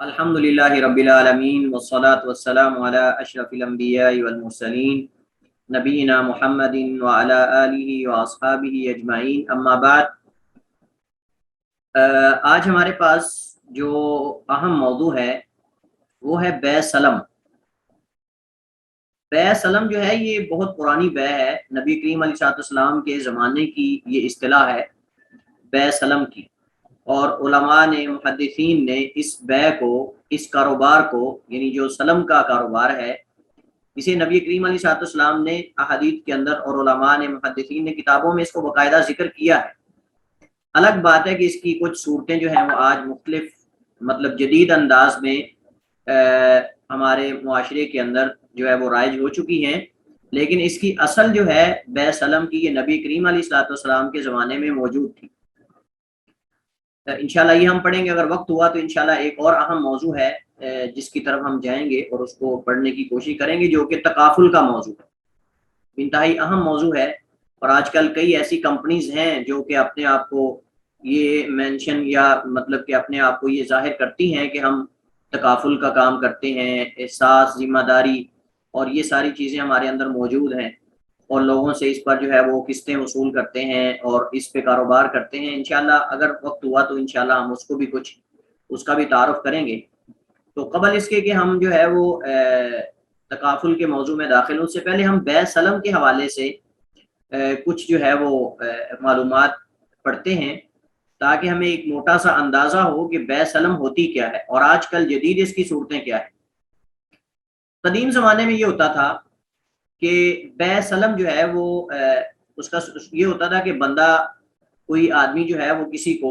الحمدللہ رب العالمین والصلاة والسلام علی اشرف الانبیاء والمرسلین نبینا محمد وعلی آلہ واصحابہ اجمعین، اما بعد۔ آج ہمارے پاس جو اہم موضوع ہے وہ ہے بیع سلم۔ بیع سلم جو ہے یہ بہت پرانی بیع ہے، نبی کریم علیہ السلام کے زمانے کی یہ اصطلاح ہے بیع سلم کی، اور علماء نے محدثین نے اس بیع کو، اس کاروبار کو، یعنی جو سلم کا کاروبار ہے، اسے نبی کریم علیہ السلام نے احادیث کے اندر اور علماء نے محدثین نے کتابوں میں اس کو باقاعدہ ذکر کیا ہے۔ الگ بات ہے کہ اس کی کچھ صورتیں جو ہیں وہ آج مختلف مطلب جدید انداز میں ہمارے معاشرے کے اندر جو ہے وہ رائج ہو چکی ہیں، لیکن اس کی اصل جو ہے بیع سلم کی یہ نبی کریم علیہ السلام کے زمانے میں موجود تھی۔ انشاءاللہ یہ ہم پڑھیں گے، اگر وقت ہوا تو انشاءاللہ ایک اور اہم موضوع ہے جس کی طرف ہم جائیں گے اور اس کو پڑھنے کی کوشش کریں گے، جو کہ تکافل کا موضوع ہے، انتہائی اہم موضوع ہے۔ اور آج کل کئی ایسی کمپنیز ہیں جو کہ اپنے آپ کو یہ مینشن یا مطلب کہ اپنے آپ کو یہ ظاہر کرتی ہیں کہ ہم تکافل کا کام کرتے ہیں، احساس، ذمہ داری اور یہ ساری چیزیں ہمارے اندر موجود ہیں، اور لوگوں سے اس پر جو ہے وہ قسطیں وصول کرتے ہیں اور اس پہ کاروبار کرتے ہیں۔ انشاءاللہ اگر وقت ہوا تو انشاءاللہ ہم اس کو بھی کچھ اس کا بھی تعارف کریں گے۔ تو قبل اس کے کہ ہم جو ہے وہ تکافل کے موضوع میں داخل ہوں، اس سے پہلے ہم بیع سلم کے حوالے سے کچھ جو ہے وہ معلومات پڑھتے ہیں، تاکہ ہمیں ایک موٹا سا اندازہ ہو کہ بیع سلم ہوتی کیا ہے اور آج کل جدید اس کی صورتیں کیا ہیں۔ قدیم زمانے میں یہ ہوتا تھا کہ بیع سلم جو ہے وہ اس کا یہ ہوتا تھا کہ بندہ، کوئی آدمی جو ہے وہ کسی کو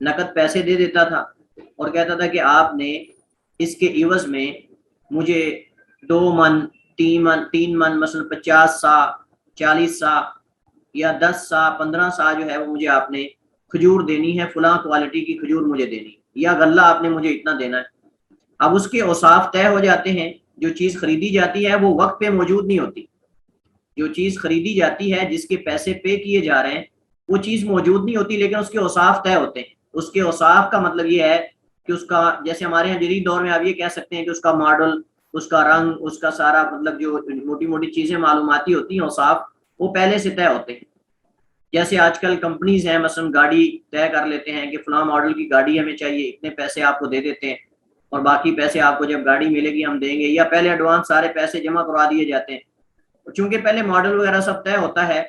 نقد پیسے دے دیتا تھا اور کہتا تھا کہ آپ نے اس کے عوض میں مجھے 2 من 3 من مثلا 50 سا 40 سا یا 10 سا 15 سا جو ہے وہ مجھے آپ نے کھجور دینی ہے، فلاں کوالٹی کی کھجور مجھے دینی ہے، یا غلہ آپ نے مجھے اتنا دینا ہے۔ اب اس کے اوصاف طے ہو جاتے ہیں، جو چیز خریدی جاتی ہے وہ وقت پہ موجود نہیں ہوتی، جو چیز خریدی جاتی ہے جس کے پیسے پے کیے جا رہے ہیں وہ چیز موجود نہیں ہوتی، لیکن اس کے اوصاف طے ہوتے ہیں۔ اس کے اوصاف کا مطلب یہ ہے کہ اس کا، جیسے ہمارے یہاں جدید دور میں آپ یہ کہہ سکتے ہیں کہ اس کا ماڈل، اس کا رنگ، اس کا سارا مطلب جو موٹی موٹی چیزیں معلوماتی ہوتی ہیں، اوصاف وہ پہلے سے طے ہوتے ہیں۔ جیسے آج کل کمپنیز ہیں، مثلا گاڑی طے کر لیتے ہیں کہ فلاں ماڈل کی گاڑی ہمیں چاہیے، اتنے پیسے آپ کو دے دیتے ہیں اور باقی پیسے آپ کو جب گاڑی ملے گی ہم دیں گے، یا پہلے ایڈوانس سارے پیسے جمع کروا دیے جاتے ہیں۔ چونکہ پہلے ماڈل وغیرہ سب طے ہوتا ہے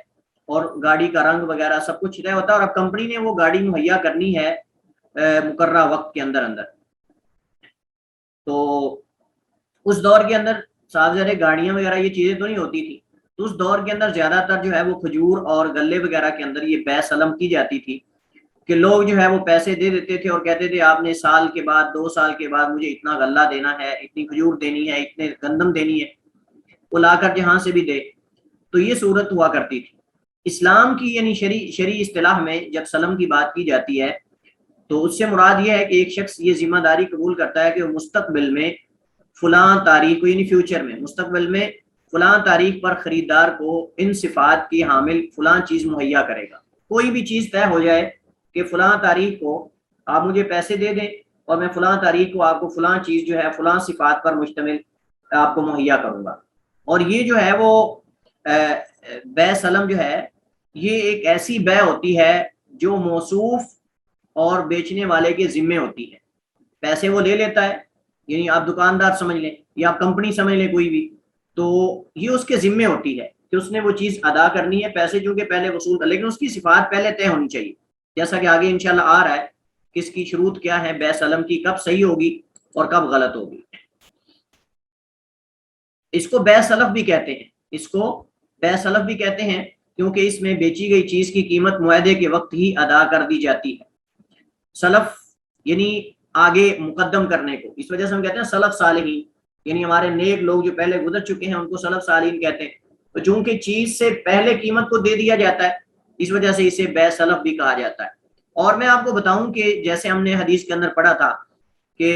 اور گاڑی کا رنگ وغیرہ سب کچھ طے ہوتا ہے، اور اب کمپنی نے وہ گاڑی مہیا کرنی ہے مقررہ وقت کے اندر اندر۔ تو اس دور کے اندر صاحب زرے گاڑیاں وغیرہ یہ چیزیں تو نہیں ہوتی تھی، تو اس دور کے اندر زیادہ تر جو ہے وہ کھجور اور غلے وغیرہ کے اندر یہ بیع سلم کی جاتی تھی کہ لوگ جو ہے وہ پیسے دے دیتے تھے اور کہتے تھے آپ نے سال کے بعد 2 سال کے بعد مجھے اتنا غلہ دینا ہے، اتنی کھجور دینی ہے، اتنے گندم دینی ہے، وہ لا کر جہاں سے بھی دے۔ تو یہ صورت ہوا کرتی تھی۔ اسلام کی یعنی شرعی اصطلاح میں جب سلم کی بات کی جاتی ہے تو اس سے مراد یہ ہے کہ ایک شخص یہ ذمہ داری قبول کرتا ہے کہ وہ مستقبل میں فلاں تاریخ کو، یعنی فیوچر میں، مستقبل میں فلاں تاریخ پر خریدار کو ان صفات کی حامل فلاں چیز مہیا کرے گا۔ کوئی بھی چیز طے ہو جائے کہ فلاں تاریخ کو آپ مجھے پیسے دے دیں اور میں فلاں تاریخ کو آپ کو فلاں چیز جو ہے فلاں صفات پر مشتمل آپ کو مہیا کروں گا۔ اور یہ جو ہے وہ بیع سلم جو ہے یہ ایک ایسی بیع ہوتی ہے جو موصوف اور بیچنے والے کے ذمے ہوتی ہے۔ پیسے وہ لے لیتا ہے، یعنی آپ دکاندار سمجھ لیں یا آپ کمپنی سمجھ لیں کوئی بھی، تو یہ اس کے ذمے ہوتی ہے کہ اس نے وہ چیز ادا کرنی ہے، پیسے چونکہ پہلے وصول کر، لیکن اس کی صفات پہلے طے ہونی چاہیے، جیسا کہ آگے انشاءاللہ آ رہا ہے کہ اس کی شروط کیا ہے بیع سلم کی، کب صحیح ہوگی اور کب غلط ہوگی۔ اس کو بیع سلف بھی کہتے ہیں، اس کو بیع سلف بھی کہتے ہیں کیونکہ اس میں بیچی گئی چیز کی قیمت معاہدے کے وقت ہی ادا کر دی جاتی ہے۔ سلف یعنی آگے مقدم کرنے کو، اس وجہ سے ہم کہتے ہیں سلف صالحین، یعنی ہمارے نیک لوگ جو پہلے گزر چکے ہیں ان کو سلف صالحین کہتے ہیں۔ تو چونکہ چیز سے پہلے قیمت کو دے دیا جاتا ہے اس وجہ سے اسے بیع سلف بھی کہا جاتا ہے۔ اور میں آپ کو بتاؤں کہ جیسے ہم نے حدیث کے اندر پڑھا تھا کہ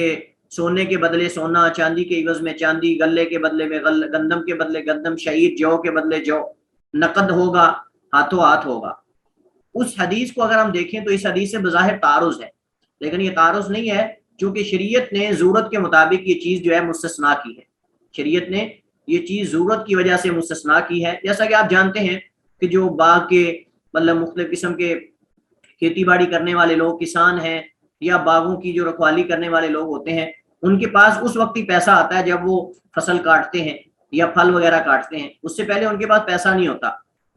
سونے کے بدلے سونا، چاندی کے عوض میں چاندی، غلے کے بدلے میں گندم کے بدلے گندم، شعیر جو کے بدلے جو، نقد ہوگا، ہاتھوں ہاتھ ہوگا۔ اس حدیث کو اگر ہم دیکھیں تو اس حدیث سے بظاہر تعارض ہے، لیکن یہ تعارض نہیں ہے، چونکہ شریعت نے ضرورت کے مطابق یہ چیز جو ہے مستثنا کی ہے، شریعت نے یہ چیز ضرورت کی وجہ سے مستثنا کی ہے۔ جیسا کہ آپ جانتے ہیں کہ جو باغ کے مطلب مختلف قسم کے کھیتی باڑی کرنے والے لوگ کسان ہیں یا باغوں کی جو رکھوالی کرنے والے لوگ ہوتے ہیں، ان کے پاس اس وقت ہی پیسہ آتا ہے جب وہ فصل کاٹتے ہیں یا پھل وغیرہ کاٹتے ہیں، اس سے پہلے ان کے پاس پیسہ نہیں ہوتا،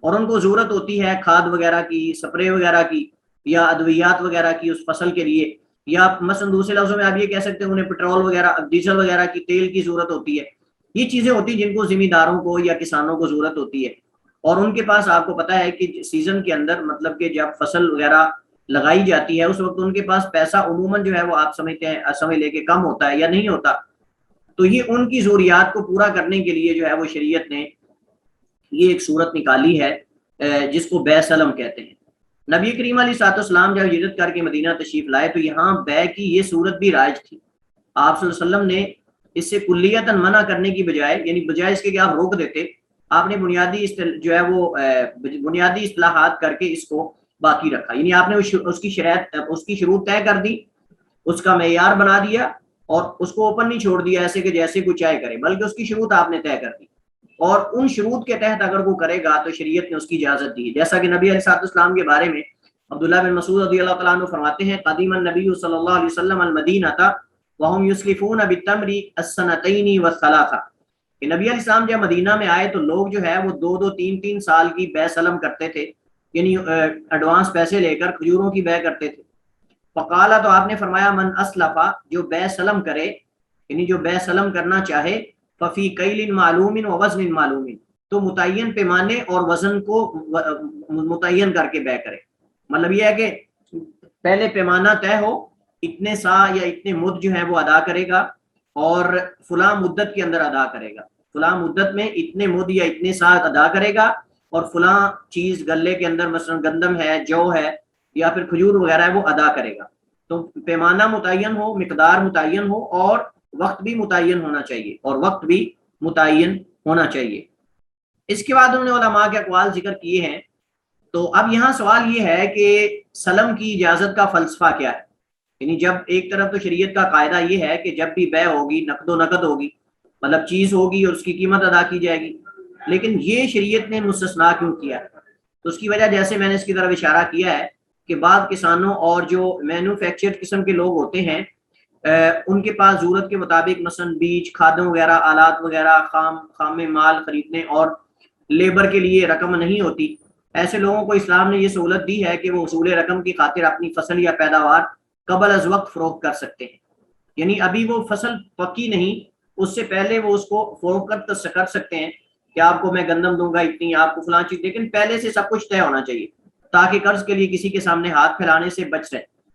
اور ان کو ضرورت ہوتی ہے کھاد وغیرہ کی، سپرے وغیرہ کی یا ادویات وغیرہ کی اس فصل کے لیے، یا مثلا دوسرے لفظوں میں آپ یہ کہہ سکتے ہیں انہیں پیٹرول وغیرہ، ڈیزل وغیرہ کی، تیل کی ضرورت ہوتی ہے۔ یہ چیزیں ہوتی ہیں جن کو ذمہ داروں کو یا کسانوں کو ضرورت ہوتی ہے، اور ان کے پاس آپ کو پتا ہے کہ سیزن کے اندر مطلب کہ جب فصل وغیرہ لگائی جاتی ہے اس وقت ان کے پاس پیسہ عموماً جو ہے وہ آپ سمجھتے ہیں سمجھ لے کے کم ہوتا ہے یا نہیں ہوتا، تو یہ ان کی ضروریات کو پورا کرنے کے لیے جو ہے وہ شریعت نے یہ ایک صورت نکالی ہے جس کو بے سلم کہتے ہیں۔ نبی کریم علیہ الصلوۃ والسلام جب ہجرت کر کے مدینہ تشریف لائے تو یہاں بے کی یہ صورت بھی رائج تھی۔ آپ صلی اللہ علیہ وسلم نے اس سے کلیتاً منع کرنے کی بجائے، یعنی بجائے اس کے کہ آپ روک دیتے، آپ نے بنیادی جو ہے وہ بنیادی اصلاحات کر کے اس کو باقی رکھا، یعنی آپ نے اس کی شروط طے کر دی، اس کا معیار بنا دیا، اور اس کو اوپن نہیں چھوڑ دیا ایسے کہ جیسے کوئی چاہے کرے، بلکہ اس کی شروط آپ نے طے کر دی، اور ان شروط کے تحت اگر وہ کرے گا تو شریعت نے اس کی اجازت دی، جیسا کہ نبی علیہ الصلوۃ والسلام کے بارے میں عبداللہ بن مسعود رضی اللہ تعالیٰ عنہ فرماتے ہیں قدیم النبی صلی اللہ علیہ وسلم المدینہ وہم یسلفون بالتمر السنتین والثلاثہ، کہ نبی علیہ السلام جب مدینہ میں آئے تو لوگ جو ہے وہ 2-3 سال کی بے سلم کرتے تھے، یعنی ایڈوانس پیسے لے کر کھجوروں کی بے کرتے تھے۔ فقالا، تو آپ نے فرمایا من اسلفا، جو بے سلم کرے، یعنی جو بے سلم کرنا چاہے، ففی کیل معلوم و وزن معلوم، تو متعین پیمانے اور وزن کو متعین کر کے بے کرے۔ مطلب یہ ہے کہ پہلے پیمانہ طے ہو، اتنے سا یا اتنے مد جو ہے وہ ادا کرے گا، اور فلاں مدت کے اندر ادا کرے گا، فلاں مدت میں اتنے مد یا اتنے سا ادا کرے گا، اور فلاں چیز گلے کے اندر مثلا گندم ہے، جو ہے یا پھر کھجور وغیرہ ہے وہ ادا کرے گا۔ تو پیمانہ متعین ہو، مقدار متعین ہو، اور وقت بھی متعین ہونا چاہیے، اور وقت بھی متعین ہونا چاہیے۔ اس کے بعد انہوں نے علماء کے اقوال ذکر کیے ہیں۔ تو اب یہاں سوال یہ ہے کہ سلم کی اجازت کا فلسفہ کیا ہے؟ یعنی جب ایک طرف تو شریعت کا قاعدہ یہ ہے کہ جب بھی بے ہوگی نقد و نقد ہوگی، مطلب چیز ہوگی اور اس کی قیمت ادا کی جائے گی، لیکن یہ شریعت نے مستثنا کیوں کیا ہے؟ تو اس کی وجہ جیسے میں نے اس کی طرف اشارہ کیا ہے کہ بعض کسانوں اور جو مینوفیکچر قسم کے لوگ ہوتے ہیں ان کے پاس ضرورت کے مطابق مثلا بیج، کھادوں وغیرہ، آلات وغیرہ، خام مال خریدنے اور لیبر کے لیے رقم نہیں ہوتی، ایسے لوگوں کو اسلام نے یہ سہولت دی ہے کہ وہ حصول رقم کی خاطر اپنی فصل یا پیداوار قبل از وقت فروخت کر سکتے ہیں، یعنی ابھی وہ فصل پکی نہیں، اس سے پہلے وہ اس کو فروخت کر سکتے ہیں کہ آپ کو میں گندم دوں گا اتنی، آپ کو فلاں چیز، لیکن پہلے سے سب کچھ طے ہونا چاہیے تاکہ قرض کے لیے کسی کے سامنے ہاتھ پھیلانے سے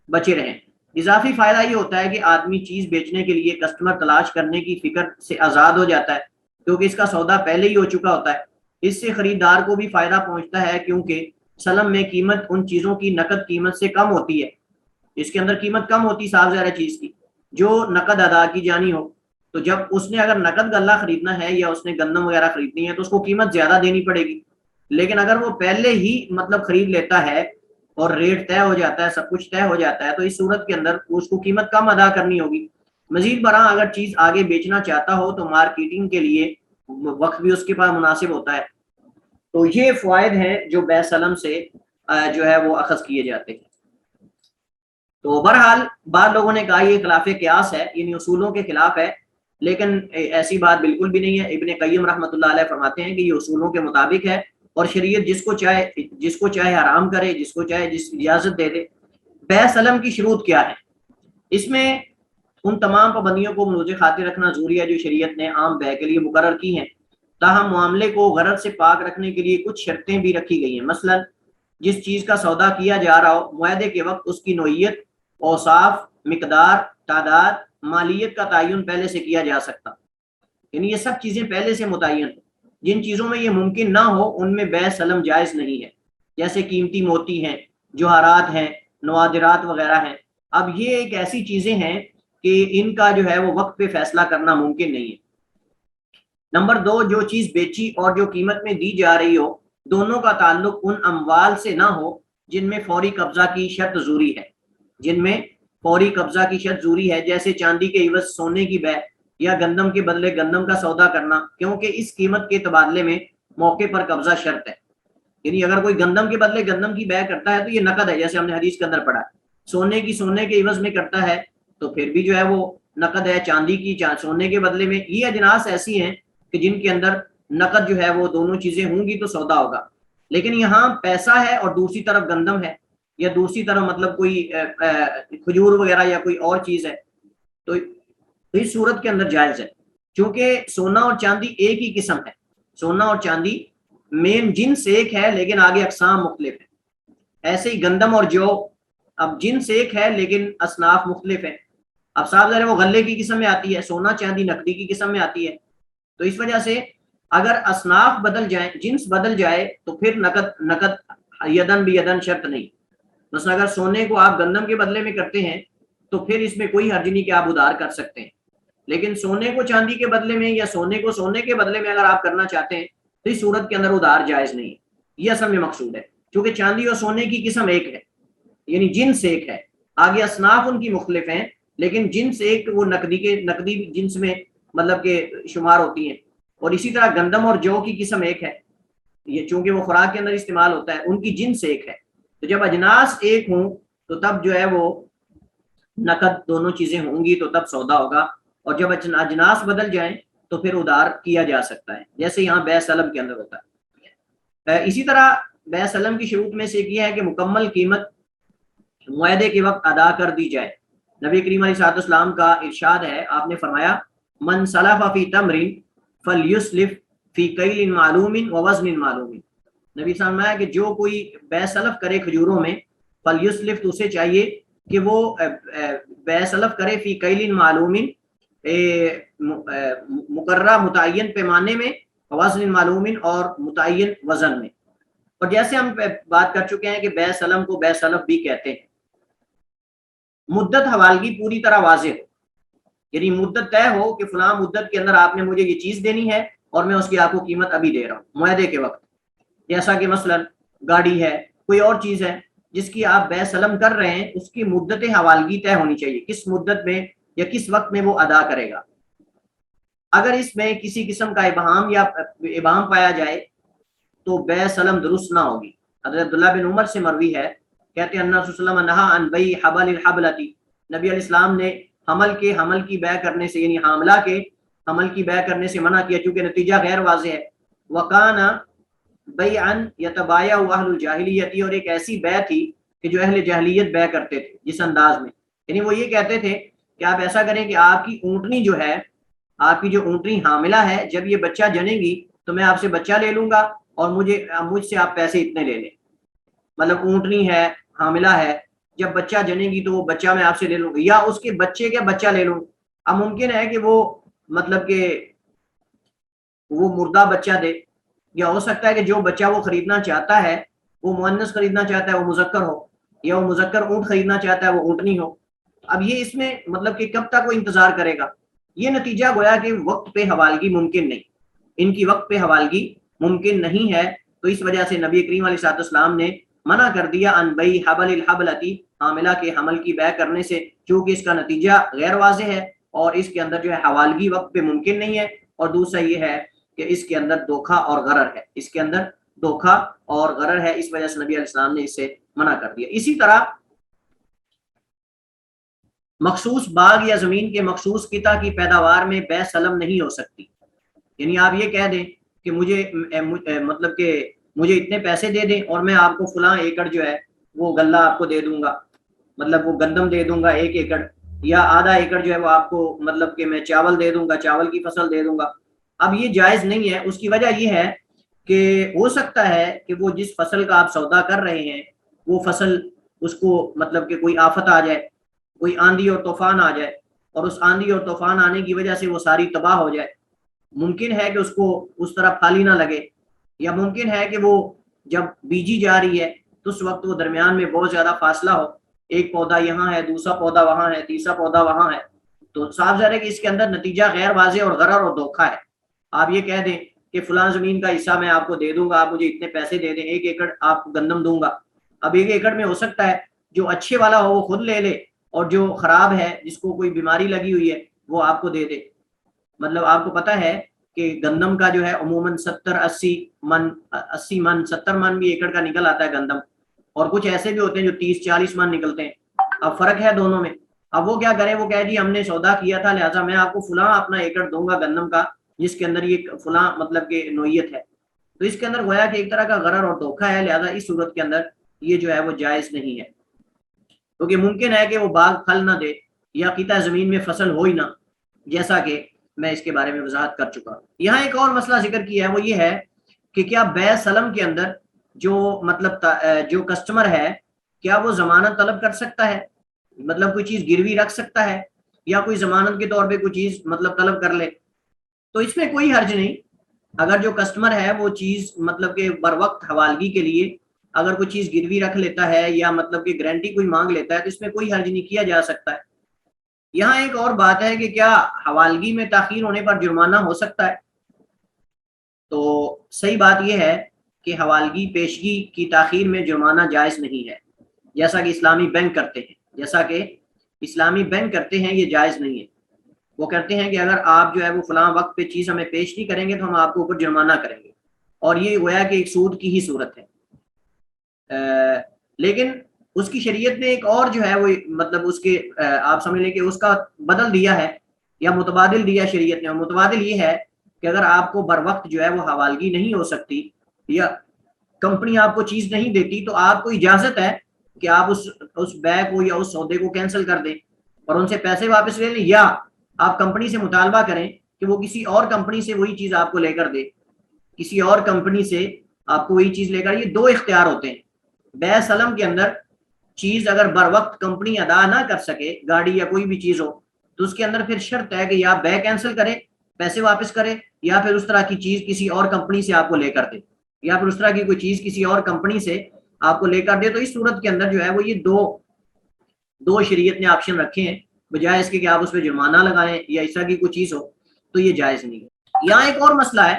بچے رہیں۔ اضافی فائدہ یہ ہوتا ہے کہ آدمی چیز بیچنے کے لیے کسٹمر تلاش کرنے کی فکر سے آزاد ہو جاتا ہے، کیونکہ اس کا سودا پہلے ہی ہو چکا ہوتا ہے۔ اس سے خریدار کو بھی فائدہ پہنچتا ہے، کیونکہ سلم میں قیمت ان چیزوں کی نقد قیمت سے کم ہوتی ہے، اس کے اندر قیمت کم ہوتی صاف ظاہر چیز کی جو نقد ادا کی جانی ہو، تو جب اس نے اگر نقد غلہ خریدنا ہے یا اس نے گندم وغیرہ خریدنی ہے تو اس کو قیمت زیادہ دینی پڑے گی، لیکن اگر وہ پہلے ہی مطلب خرید لیتا ہے اور ریٹ طے ہو جاتا ہے، سب کچھ طے ہو جاتا ہے، تو اس صورت کے اندر اس کو قیمت کم ادا کرنی ہوگی۔ مزید برآں اگر چیز آگے بیچنا چاہتا ہو تو مارکیٹنگ کے لیے وقت بھی اس کے پاس مناسب ہوتا ہے۔ تو یہ فوائد ہیں جو بے سلم سے جو ہے وہ اخذ کیے جاتے ہیں۔ تو بہرحال بعض لوگوں نے کہا یہ خلاف قیاس ہے، یعنی اصولوں کے خلاف ہے، لیکن ایسی بات بالکل بھی نہیں ہے۔ ابن قیم رحمۃ اللہ علیہ فرماتے ہیں کہ یہ اصولوں کے مطابق ہے، اور شریعت جس کو چاہے حرام کرے، جس کو چاہے جس اجازت دے دے۔ بے سلم کی شروط کیا ہے؟ اس میں ان تمام پابندیوں کو ملوز خاطر رکھنا ضروری ہے جو شریعت نے عام بے کے لیے مقرر کی ہیں، تاہم معاملے کو غرض سے پاک رکھنے کے لیے کچھ شرطیں بھی رکھی گئی ہیں۔ مثلا جس چیز کا سودا کیا جا رہا ہو، معاہدے کے وقت اس کی نوعیت، اوصاف، مقدار، تعداد، مالیت کا تعین پہلے سے کیا جا سکتا، یعنی یہ سب چیزیں پہلے سے متعین ہیں۔ جن چیزوں میں یہ ممکن نہ ہو ان میں بے سلم جائز نہیں ہے، جیسے قیمتی موتی ہیں، جوہرات ہیں، نوادرات وغیرہ ہیں۔ اب یہ ایک ایسی چیزیں ہیں کہ ان کا جو ہے وہ وقت پہ فیصلہ کرنا ممکن نہیں ہے۔ نمبر 2، جو چیز بیچی اور جو قیمت میں دی جا رہی ہو، دونوں کا تعلق ان اموال سے نہ ہو جن میں فوری قبضہ کی شرط ضروری ہے، جن میں فوری قبضہ کی شرط ضروری ہے، جیسے چاندی کے عوض سونے کی بے یا گندم کے بدلے گندم کا سودا کرنا، کیونکہ اس قیمت کے تبادلے میں موقع پر قبضہ شرط ہے۔ یعنی اگر کوئی گندم کے بدلے گندم کی بے کرتا ہے تو یہ نقد ہے، جیسے ہم نے حدیث کے اندر پڑھا۔ سونے کی سونے کے عوض میں کرتا ہے تو پھر بھی جو ہے وہ نقد ہے، چاندی کی سونے کے بدلے میں۔ یہ اجناس ایسی ہیں کہ جن کے اندر نقد جو ہے وہ دونوں چیزیں ہوں گی تو سودا ہوگا، لیکن یہاں پیسہ ہے اور دوسری طرف گندم ہے، یا دوسری طرف مطلب کوئی کھجور وغیرہ یا کوئی اور چیز ہے، تو اس صورت کے اندر جائز ہے، چونکہ سونا اور چاندی ایک ہی قسم ہے۔ سونا اور چاندی مین جنس ایک ہے لیکن آگے اقسام مختلف ہیں۔ ایسے ہی گندم اور جو، اب جنس ایک ہے لیکن اصناف مختلف ہیں۔ اب صاحب ذرا وہ غلے کی قسم میں آتی ہے، سونا چاندی نقدی کی قسم میں آتی ہے، تو اس وجہ سے اگر اصناف بدل جائیں، جنس بدل جائے تو پھر نقد یدن بھی یدن شرط نہیں۔ مثلا اگر سونے کو آپ گندم کے بدلے میں کرتے ہیں تو پھر اس میں کوئی حرج نہیں کہ آپ ادھار کر سکتے ہیں، لیکن سونے کو چاندی کے بدلے میں یا سونے کو سونے کے بدلے میں اگر آپ کرنا چاہتے ہیں تو اس صورت کے اندر ادھار جائز نہیں ہے۔ یہ اصل میں مقصود ہے، کیونکہ چاندی اور سونے کی قسم ایک ہے، یعنی جنس ایک ہے، آگے اصناف ان کی مختلف ہیں لیکن جنس ایک، وہ نقدی جنس میں مطلب کہ شمار ہوتی ہیں۔ اور اسی طرح گندم اور جو کی قسم ایک ہے، یہ چونکہ وہ خوراک کے اندر استعمال ہوتا ہے، ان کی جنس ایک ہے، تو جب اجناس ایک ہوں تو تب جو ہے وہ نقد دونوں چیزیں ہوں گی تو تب سودا ہوگا، اور جب اجناس بدل جائیں تو پھر ادھار کیا جا سکتا ہے، جیسے یہاں بیع سلم کے اندر ہوتا ہے۔ اسی طرح بیع سلم کی شروط میں سے ایک یہ ہے کہ مکمل قیمت معاہدے کے وقت ادا کر دی جائے۔ نبی کریم علیہ الصلوۃ والسلام کا ارشاد ہے، آپ نے فرمایا من سلف فی تمر فلیسلف فی کیل معلوم و وزن معلوم۔ نبی صلی اللہ علیہ وسلم کہ جو کوئی بیع سلف کرے کھجوروں میں، فلیسلف تو اسے چاہیے کہ وہ بیع سلف کرے فی کیل معلوم، مقررہ متعین پیمانے میں، وزن معلوم اور متعین وزن میں۔ اور جیسے ہم بات کر چکے ہیں کہ بیع سلم کو بیع سلف بھی کہتے ہیں۔ مدت حوالگی پوری طرح واضح ہو، یعنی مدت طے ہو کہ فلاں مدت کے اندر آپ نے مجھے یہ چیز دینی ہے اور میں اس کی آپ کو قیمت ابھی دے رہا ہوں معاہدے کے وقت، جیسا کہ مثلا گاڑی ہے، کوئی اور چیز ہے جس کی آپ بیع سلم کر رہے ہیں، اس کی مدت حوالگی طے ہونی چاہیے، کس مدت میں یا کس وقت میں وہ ادا کرے گا۔ اگر اس میں کسی قسم کا ابہام یا ابہام پایا جائے تو بیع سلم درست نہ ہوگی۔ حضرت عبداللہ بن عمر سے مروی ہے، کہتے ہیں انس صلی اللہ علیہ وسلم نہا عن بیع حبل الحبلتی، نبی علیہ السلام نے حمل کی بیع کرنے سے، یعنی حاملہ کے حمل کی بیع کرنے سے منع کیا، چونکہ نتیجہ غیر واضح ہے۔ وکان بیعا یتبایع اہل الجاہلیت، اور ایک ایسی بیع تھی کہ جو اہل جاہلیت بیع کرتے تھے جس انداز میں، یعنی وہ یہ کہتے تھے کہ آپ ایسا کریں کہ آپ کی اونٹنی جو ہے، آپ کی جو اونٹنی حاملہ ہے، جب یہ بچہ جنے گی تو میں آپ سے بچہ لے لوں گا اور مجھ سے آپ پیسے اتنے لے لیں، مطلب اونٹنی ہے حاملہ ہے، جب بچہ جنے گی تو وہ بچہ میں آپ سے لے لوں گا، یا اس کے بچے کا بچہ لے لوں۔ اب ممکن ہے کہ وہ مطلب کہ وہ مردہ بچہ دے، یا ہو سکتا ہے کہ جو بچہ وہ خریدنا چاہتا ہے وہ مؤنث خریدنا چاہتا ہے وہ مذکر ہو، یا وہ مذکر اونٹ خریدنا چاہتا ہے وہ اونٹنی ہو۔ اب یہ اس میں مطلب کہ کب تک وہ انتظار کرے گا؟ یہ نتیجہ گویا کہ وقت پہ حوالگی ممکن نہیں، ان کی وقت پہ حوالگی ممکن نہیں ہے، تو اس وجہ سے نبی کریم علیہ الصلوۃ والسلام نے منع کر دیا ان بیع حبل الحبلتی، حاملہ کے حمل کی بیع کرنے سے، چونکہ اس کا نتیجہ غیر واضح ہے اور اس کے اندر جو ہے حوالگی وقت پہ ممکن نہیں ہے، اور دوسرا یہ ہے کہ اس کے اندر دھوکہ اور غرر ہے، اس کے اندر دھوکہ اور غرر ہے، اس وجہ سے نبی علیہ السلام نے اس سے منع کر دیا۔ اسی طرح مخصوص باغ یا زمین کے مخصوص قطع کی پیداوار میں بیع سلم نہیں ہو سکتی، یعنی آپ یہ کہہ دیں کہ مجھے مطلب کہ مجھے اتنے پیسے دے دیں اور میں آپ کو فلاں ایکڑ جو ہے وہ غلہ آپ کو دے دوں گا، مطلب وہ گندم دے دوں گا 1 ایکڑ، یا آدھا ایکڑ جو ہے وہ آپ کو مطلب کہ میں چاول دے دوں گا، چاول کی فصل دے دوں گا۔ اب یہ جائز نہیں ہے، اس کی وجہ یہ ہے کہ ہو سکتا ہے کہ وہ جس فصل کا آپ سودا کر رہے ہیں وہ فصل اس کو مطلب کہ کوئی آفت آ جائے، کوئی آندھی اور طوفان آ جائے، اور اس آندھی اور طوفان آنے کی وجہ سے وہ ساری تباہ ہو جائے، ممکن ہے کہ اس کو اس طرح پھالی نہ لگے، یا ممکن ہے کہ وہ جب بیجی جا رہی ہے تو اس وقت وہ درمیان میں بہت زیادہ فاصلہ ہو، ایک پودا یہاں ہے، دوسرا پودا وہاں ہے، تیسرا پودا وہاں ہے، تو صاف ظاہر ہے کہ اس کے اندر نتیجہ غیر واضح اور غرر اور دھوکہ ہے۔ آپ یہ کہہ دیں کہ فلاں زمین کا حصہ میں آپ کو دے دوں گا، آپ مجھے اتنے پیسے دے دیں، 1 ایکڑ آپ کو گندم دوں گا۔ اب 1 ایکڑ میں ہو سکتا ہے جو اچھے والا ہو وہ خود لے لے، اور جو خراب ہے جس کو کوئی بیماری لگی ہوئی ہے وہ آپ کو دے دے. مطلب آپ کو پتہ ہے کہ گندم کا جو ہے عموماً 70 من بھی ایکڑ کا نکل آتا ہے گندم, اور کچھ ایسے بھی ہوتے ہیں جو 30-40 من نکلتے ہیں. اب فرق ہے دونوں میں. اب وہ کیا کرے, وہ کہے جی ہم نے سودا کیا تھا لہٰذا میں آپ کو فلاں اپنا ایکڑ دوں گا گندم کا جس کے اندر یہ فلاں مطلب کہ نوعیت ہے. تو اس کے اندر گویا کہ ایک طرح کا غرر اور دھوکہ ہے, لہٰذا اس صورت کے اندر یہ جو ہے وہ جائز نہیں ہے, کیونکہ ممکن ہے کہ وہ باغ پھل نہ دے یا قطع زمین میں فصل ہو ہی نہ, جیسا کہ میں اس کے بارے میں وضاحت کر چکا. یہاں ایک اور مسئلہ ذکر کیا ہے, وہ یہ ہے کہ کیا بیع سلم کے اندر جو مطلب جو کسٹمر ہے کیا وہ ضمانت طلب کر سکتا ہے, مطلب کوئی چیز گروی رکھ سکتا ہے یا کوئی ضمانت کے طور پہ کوئی چیز مطلب طلب کر لے. تو اس میں کوئی حرج نہیں, اگر جو کسٹمر ہے وہ چیز مطلب کہ بر وقت حوالگی کے لیے اگر کوئی چیز گروی رکھ لیتا ہے یا مطلب کہ گارنٹی کوئی مانگ لیتا ہے تو اس میں کوئی حرج نہیں, کیا جا سکتا ہے. یہاں ایک اور بات ہے کہ کیا حوالگی میں تاخیر ہونے پر جرمانہ ہو سکتا ہے؟ تو صحیح بات یہ ہے کہ حوالگی پیشگی کی تاخیر میں جرمانہ جائز نہیں ہے, جیسا کہ اسلامی بینک کرتے ہیں, یہ جائز نہیں ہے. وہ کہتے ہیں کہ اگر آپ جو ہے وہ فلاں وقت پہ چیز ہمیں پیش نہیں کریں گے تو ہم آپ کو اوپر جرمانہ کریں گے, اور یہ گویا کہ ایک سود کی ہی صورت ہے. لیکن اس کی شریعت نے ایک اور جو ہے وہ مطلب اس کے آپ سمجھ لیں کہ اس کا بدل دیا ہے یا متبادل دیا شریعت نے, اور متبادل یہ ہے کہ اگر آپ کو بر وقت جو ہے وہ حوالگی نہیں ہو سکتی یا کمپنی آپ کو چیز نہیں دیتی تو آپ کو اجازت ہے کہ آپ اس بیع کو یا اس سودے کو کینسل کر دیں اور ان سے پیسے واپس لے لیں, یا آپ کمپنی سے مطالبہ کریں کہ وہ کسی اور کمپنی سے وہی چیز آپ کو لے کر دے, کسی اور کمپنی سے آپ کو وہی چیز لے کر. یہ دو اختیار ہوتے ہیں بیع سلم کے اندر. چیز اگر بر وقت کمپنی ادا نہ کر سکے, گاڑی یا کوئی بھی چیز ہو, تو اس کے اندر پھر شرط ہے کہ یا بیع کینسل کرے, پیسے واپس کرے, یا پھر اس طرح کی چیز کسی اور کمپنی سے آپ کو لے کر دے, یا پھر اس طرح کی کوئی چیز کسی اور کمپنی سے آپ کو لے کر دے. تو اس صورت کے اندر جو ہے وہ یہ دو شریعت نے آپشن رکھے ہیں, بجائے اس کے کہ آپ اس پہ جرمانہ لگائیں یا اس طرح کی کوئی چیز ہو تو یہ جائز نہیں ہے. یہاں ایک اور مسئلہ ہے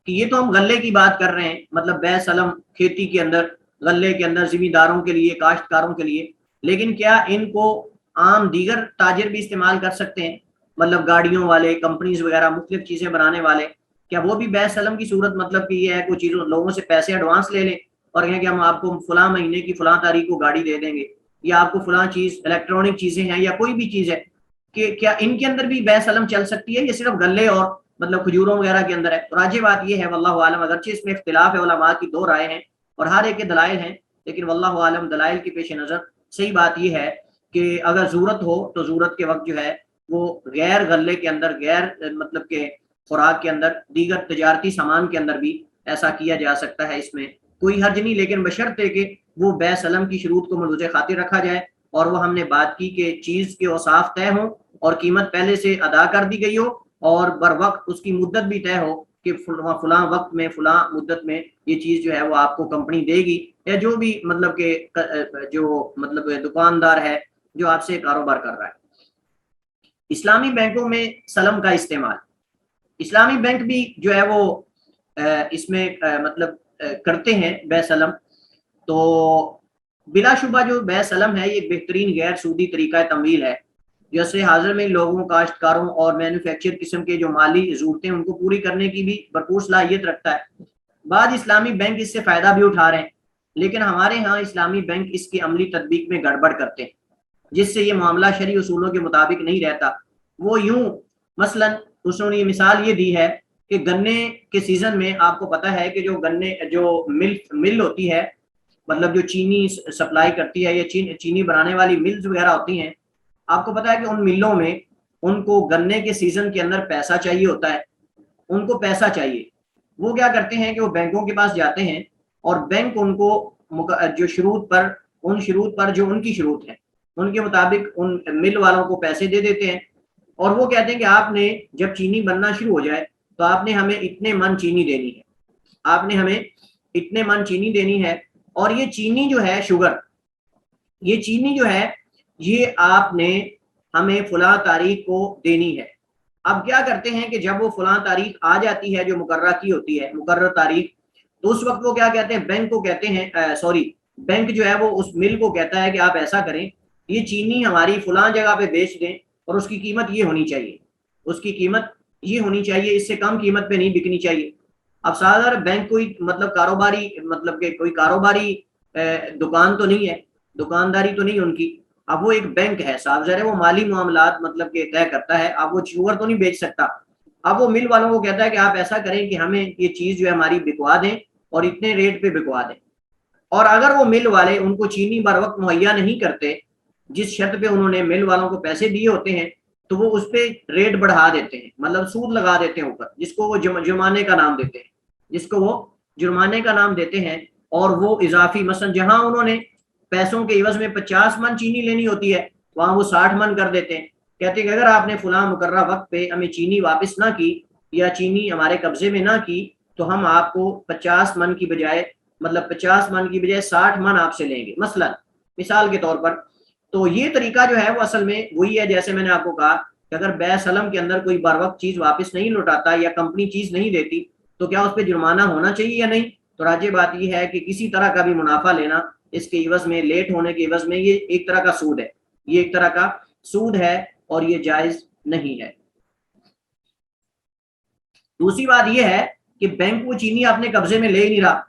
کہ یہ تو ہم غلے کی بات کر رہے ہیں, مطلب بیع سلم کھیتی کے اندر, غلے کے اندر زمینداروں کے لیے, کاشتکاروں کے لیے, لیکن کیا ان کو عام دیگر تاجر بھی استعمال کر سکتے ہیں, مطلب گاڑیوں والے, کمپنیز وغیرہ مختلف چیزیں بنانے والے, کیا وہ بھی بیع سلم کی صورت مطلب کہ یہ ہے کوئی چیزوں لوگوں سے پیسے ایڈوانس لے لیں اور کہیں کہ ہم آپ کو فلاں مہینے کی فلاں تاریخ کو گاڑی دے دیں گے, یا آپ کو فلاں چیز الیکٹرانک چیزیں ہیں یا کوئی بھی چیز ہے, کہ کیا ان کے اندر بھی بیع سلم چل سکتی ہے یا صرف غلے اور مطلب کھجوروں وغیرہ کے اندر ہے؟ تو راجح بات یہ ہے واللہ عالم, اگرچہ اس میں اختلاف ہے, علماء کی دو رائے ہیں اور ہر ایک کے دلائل ہیں, لیکن واللہ عالم دلائل کے پیش نظر صحیح بات یہ ہے کہ اگر ضرورت ہو تو ضرورت کے وقت جو ہے وہ غیر غلے کے اندر, غیر مطلب کہ خوراک کے اندر, دیگر تجارتی سامان کے اندر بھی ایسا کیا جا سکتا ہے, اس میں کوئی حرج نہیں, لیکن بشرط کہ وہ بیع سلم کی شروط کو ملحوظ خاطر رکھا جائے, اور وہ ہم نے بات کی کہ چیز کے اوصاف طے ہوں اور قیمت پہلے سے ادا کر دی گئی ہو, اور بر وقت اس کی مدت بھی طے ہو کہ فلاں وقت میں فلاں مدت میں یہ چیز جو ہے وہ آپ کو کمپنی دے گی, یا جو بھی مطلب کہ جو مطلب دکاندار ہے جو آپ سے کاروبار کر رہا ہے. اسلامی بینکوں میں سلم کا استعمال, اسلامی بینک بھی جو ہے وہ اس میں مطلب کرتے ہیں بیع سلم. تو بلا شبہ جو بیع سلم ہے یہ بہترین غیر سودی طریقہ تمویل ہے, جیسے حاضر میں لوگوں, کاشتکاروں اور مینوفیکچر قسم کے جو مالی ضرورتیں ان کو پوری کرنے کی بھی بھرپور صلاحیت رکھتا ہے. بعض اسلامی بینک اس سے فائدہ بھی اٹھا رہے ہیں, لیکن ہمارے ہاں اسلامی بینک اس کی عملی تطبیق میں گڑبڑ کرتے ہیں, جس سے یہ معاملہ شرعی اصولوں کے مطابق نہیں رہتا. وہ یوں مثلا انہوں نے مثال یہ دی ہے کہ گنے کے سیزن میں آپ کو پتہ ہے کہ جو مل ہوتی ہے, مطلب جو چینی سپلائی کرتی ہے یا چینی بنانے والی ملز وغیرہ ہوتی ہیں, آپ کو پتہ ہے کہ ان ملوں میں ان کو گنے کے سیزن کے اندر پیسہ چاہیے ہوتا ہے, ان کو پیسہ چاہیے. وہ کیا کرتے ہیں کہ وہ بینکوں کے پاس جاتے ہیں اور بینک ان کو جو شروط پر جو ان کی شروط ہے ان کے مطابق ان مل والوں کو پیسے دے دیتے ہیں, اور وہ کہتے ہیں کہ آپ نے جب چینی بننا شروع ہو جائے تو آپ نے ہمیں اتنے من چینی دینی ہے, آپ نے ہمیں اتنے من چینی دینی ہے, اور یہ چینی جو ہے شوگر, یہ چینی جو ہے یہ آپ نے ہمیں فلاں تاریخ کو دینی ہے. اب کیا کرتے ہیں کہ جب وہ فلاں تاریخ آ جاتی ہے جو مقررہ کی ہوتی ہے, مقرر تاریخ, تو اس وقت وہ کیا کہتے ہیں, بینک کو کہتے ہیں بینک جو ہے وہ اس مل کو کہتا ہے کہ آپ ایسا کریں یہ چینی ہماری فلاں جگہ پہ بیچ دیں اور اس کی قیمت یہ ہونی چاہیے، اس کی قیمت یہ ہونی چاہیے، اس سے کم قیمت پہ نہیں بکنی چاہیے۔ اب سادہ بینک کوئی مطلب کاروباری مطلب کہ کوئی کاروباری دکان تو نہیں ہے، دکانداری تو نہیں ان کی، اب وہ ایک بینک ہے، صاحب ظاہر ہے وہ مالی معاملات مطلب کہ طے کرتا ہے، اب وہ شوگر تو نہیں بیچ سکتا۔ اب وہ مل والوں کو کہتا ہے کہ آپ ایسا کریں کہ ہمیں یہ چیز جو ہے ہماری بکوا دیں اور اتنے ریٹ پہ بکوا دیں، اور اگر وہ مل والے ان کو چینی بر وقت مہیا نہیں کرتے جس شرط پہ انہوں نے مل والوں کو پیسے دیے ہوتے ہیں، تو وہ اس پہ ریٹ بڑھا دیتے ہیں، مطلب سود لگا دیتے ہیں اوپر، جس کو وہ جرمانے کا نام دیتے ہیں، جس کو وہ جرمانے کا نام دیتے ہیں۔ اور وہ اضافی مثلا جہاں انہوں نے پیسوں کے عوض میں 50 من چینی لینی ہوتی ہے وہاں وہ 60 من کر دیتے ہیں، کہتے ہیں کہ اگر آپ نے فلاں مقررہ وقت پہ ہمیں چینی واپس نہ کی یا چینی ہمارے قبضے میں نہ کی تو ہم آپ کو 50 من کی بجائے مطلب 50 من کی بجائے 60 من آپ سے لیں گے، مثلا مثال کے طور پر۔ تو یہ طریقہ جو ہے وہ اصل میں وہی ہے جیسے میں نے آپ کو کہا کہ اگر بیع سلم کے اندر کوئی بر وقت چیز واپس نہیں لوٹاتا یا کمپنی چیز نہیں دیتی تو کیا اس پہ جرمانہ ہونا چاہیے یا نہیں؟ تو راجع بات یہ ہے کہ کسی طرح کا بھی منافع لینا اس کے عوض میں، لیٹ ہونے کے عوض میں، یہ ایک طرح کا سود ہے، یہ ایک طرح کا سود ہے اور یہ جائز نہیں ہے۔ دوسری بات یہ ہے کہ بینک وہ چینی اپنے قبضے میں لے ہی نہیں رہا،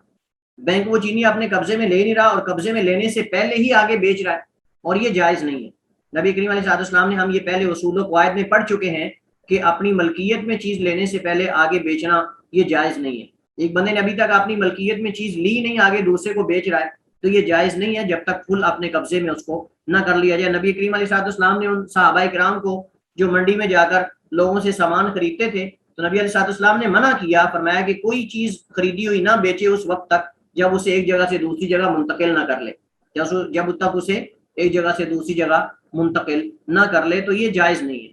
بینک وہ چینی اپنے قبضے میں لے نہیں رہا اور قبضے میں لینے سے پہلے ہی آگے بیچ رہا ہے، اور یہ جائز نہیں ہے۔ نبی کریم علیہ السلام نے، ہم یہ پہلے اصول و قواعد میں پڑھ چکے ہیں کہ اپنی ملکیت میں چیز لینے سے پہلے آگے بیچنا یہ جائز نہیں ہے۔ ایک بندے نے ابھی تک اپنی ملکیت میں چیز لی نہیں، آگے دوسرے کو بیچ رہا ہے، تو یہ جائز نہیں ہے جب تک فل اپنے قبضے میں اس کو نہ کر لیا جائے۔ نبی کریم علیہ السلام نے ان صحابہ کرام کو جو منڈی میں جا کر لوگوں سے سامان خریدتے تھے تو نبی علیہ السلام نے منع کیا، فرمایا کہ کوئی چیز خریدی ہوئی نہ بیچے اس وقت تک جب اسے ایک جگہ سے دوسری جگہ منتقل نہ کر لے، جب تک اسے ایک جگہ سے دوسری جگہ منتقل نہ کر لے، تو یہ جائز نہیں ہے۔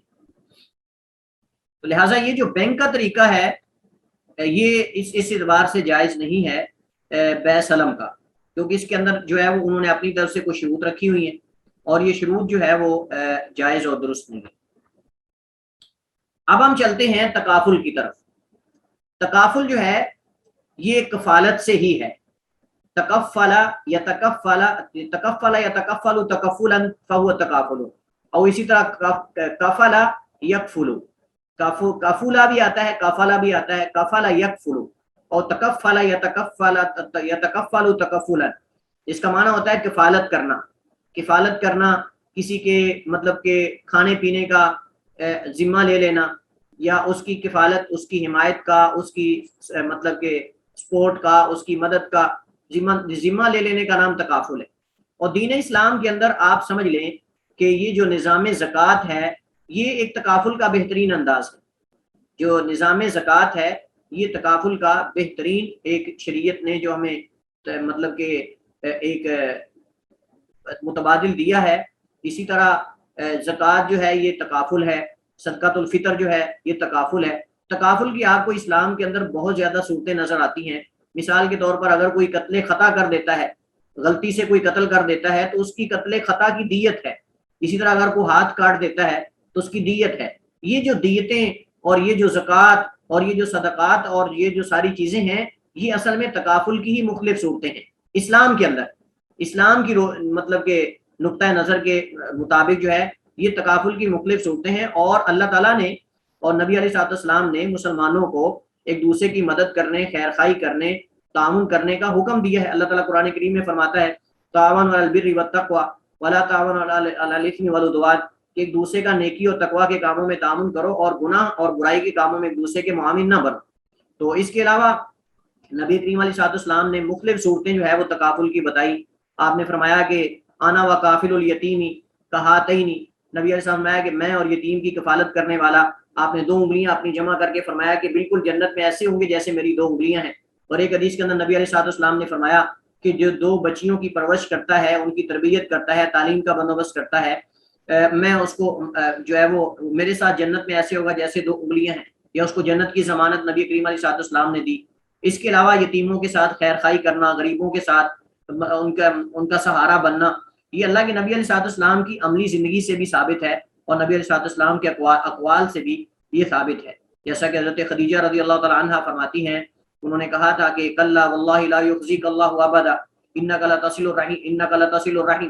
تو لہٰذا یہ جو بینک کا طریقہ ہے یہ اس اعتبار سے جائز نہیں ہے بیع سلم کا، کیونکہ اس کے اندر جو ہے وہ انہوں نے اپنی طرف سے کچھ شروط رکھی ہوئی ہیں اور یہ شروط جو ہے وہ جائز اور درست نہیں ہے۔ اب ہم چلتے ہیں تکافل کی طرف۔ تکافل جو ہے یہ کفالت سے ہی ہے، تکفل یتکفل تکفلا فهو تکافل، اور اسی طرح کفل یکفل، کفلا بھی آتا ہے، کفلا بھی آتا ہے، کفل یکفل، اور تکفل یتکفل تکفلا، اس کا معنی ہوتا ہے کفالت کرنا، کفالت کرنا، کسی کے مطلب کہ کھانے پینے کا ذمہ لے لینا، یا اس کی کفالت، اس کی حمایت کا، اس کی مطلب کہ سپورٹ کا، اس کی مدد کا ذمہ لے لینے کا نام تکافل ہے۔ اور دین اسلام کے اندر آپ سمجھ لیں کہ یہ جو نظام زکوٰۃ ہے یہ ایک تکافل کا بہترین انداز ہے۔ جو نظام زکوٰۃ ہے یہ تکافل کا بہترین ایک شریعت نے جو ہمیں مطلب کہ ایک متبادل دیا ہے۔ اسی طرح زکوٰۃ جو ہے یہ تکافل ہے، صدقۃ الفطر جو ہے یہ تکافل ہے۔ تکافل کی آپ کو اسلام کے اندر بہت زیادہ صورتیں نظر آتی ہیں۔ مثال کے طور پر اگر کوئی قتل خطا کر دیتا ہے، غلطی سے کوئی قتل کر دیتا ہے تو اس کی قتل خطا کی دیت ہے۔ اسی طرح اگر کوئی ہاتھ کاٹ دیتا ہے تو اس کی دیت ہے۔ یہ جو دیتیں اور یہ جو زکوٰۃ اور یہ جو صدقات اور یہ جو ساری چیزیں ہیں یہ اصل میں تکافل کی ہی مختلف صورتیں ہیں اسلام کے اندر۔ اسلام کی مطلب کہ نقطہ نظر کے مطابق جو ہے یہ تکافل کی مختلف صورتیں ہیں، اور اللہ تعالیٰ نے اور نبی علیہ السلام نے مسلمانوں کو ایک دوسرے کی مدد کرنے، خیر خواہی کرنے، تعاون کرنے کا حکم دیا ہے۔ اللہ تعالیٰ قرآن کریم میں فرماتا ہے تعاونوا علی البر والتقوی ولا تعاونوا علی الاثم والعدوان، کہ ایک دوسرے کا نیکی اور تقوی کے کاموں میں تعاون کرو اور گناہ اور برائی کے کاموں میں ایک دوسرے کے معاون نہ بنو۔ تو اس کے علاوہ نبی کریم علیہ السلام نے مختلف صورتیں جو ہے وہ تکافل کی بتائی۔ آپ نے فرمایا کہ انا وکافل الیتیم کہاتین، نبی علیہ السلام نے فرمایا کہ میں اور یتیم کی کفالت کرنے والا، آپ نے 2 انگلیاں اپنی جمع کر کے فرمایا کہ بالکل جنت میں ایسے ہوں گے جیسے میری 2 انگلیاں ہیں۔ اور ایک حدیث کے اندر نبی علیہ السلام نے فرمایا کہ جو 2 بچیوں کی پرورش کرتا ہے، ان کی تربیت کرتا ہے، تعلیم کا بندوبست کرتا ہے، میں اس کو جو ہے وہ میرے ساتھ جنت میں ایسے ہوگا جیسے 2 انگلیاں ہیں، یا اس کو جنت کی ضمانت نبی کریم علیہ السلام نے دی۔ اس کے علاوہ یتیموں کے ساتھ خیر خواہی کرنا، غریبوں کے ساتھ ان کا سہارا بننا، یہ اللہ کے نبی علیہ السلام کی عملی زندگی سے بھی ثابت ہے اور نبی علیہ السلام کے اقوال سے بھی یہ ثابت ہے۔ جیسا کہ حضرت خدیجہ رضی اللہ تعالی عنہا فرماتی ہیں، انہوں نے کہا تھا کہ کلا واللہ لا یخزیک اللہ ابدا انک لتصل الرحم، انک لتصل الرحم،